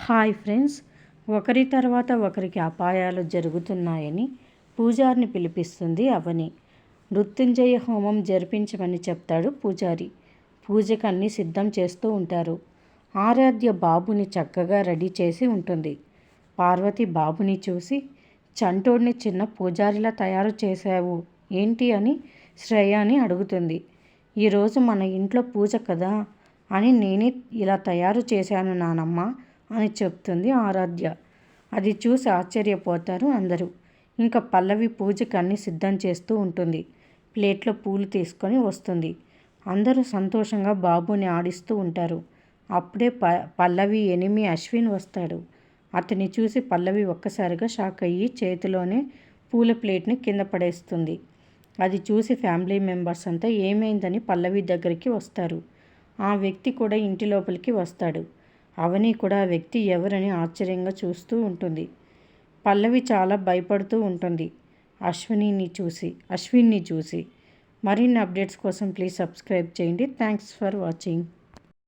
Hi friends, ఒకరి తర్వాత ఒకరికి అపాయాలు జరుగుతున్నాయని పూజారిని పిలిపిస్తుంది అవని. మృత్యుంజయ హోమం జరిపించమని చెప్తాడు పూజారి. పూజకు అన్నీ సిద్ధం చేస్తూ ఉంటారు. ఆరాధ్య బాబుని చక్కగా రెడీ చేసి ఉంటుంది. పార్వతి బాబుని చూసి, చంటోడిని చిన్న పూజారిలా తయారు చేశావు ఏంటి అని శ్రేయాని అడుగుతుంది. ఈరోజు మన ఇంట్లో పూజ కదా అని నేనే ఇలా తయారు చేశాను నానమ్మ అని చెప్తుంది ఆరాధ్య. అది చూసి ఆశ్చర్యపోతారు అందరూ. ఇంకా పల్లవి పూజకి అన్నీ సిద్ధం చేస్తూ ఉంటుంది. ప్లేట్లో పూలు తీసుకొని వస్తుంది. అందరూ సంతోషంగా బాబుని ఆడిస్తూ ఉంటారు. అప్పుడే పల్లవి ఎనిమి అశ్విన్ వస్తాడు. అతన్ని చూసి పల్లవి ఒక్కసారిగా షాక్ అయ్యి చేతిలోనే పూల ప్లేట్ని కింద పడేస్తుంది. అది చూసి ఫ్యామిలీ మెంబర్స్ అంతా ఏమైందని పల్లవి దగ్గరికి వస్తారు. ఆ వ్యక్తి కూడా ఇంటి లోపలికి వస్తాడు. అవని కూడా ఆ వ్యక్తి ఎవరని ఆశ్చర్యంగా చూస్తూ ఉంటుంది. పల్లవి చాలా భయపడుతూ ఉంటుంది అశ్విన్ని చూసి. మరిన్ని అప్డేట్స్ కోసం ప్లీజ్ సబ్స్క్రైబ్ చేయండి. Thanks for watching.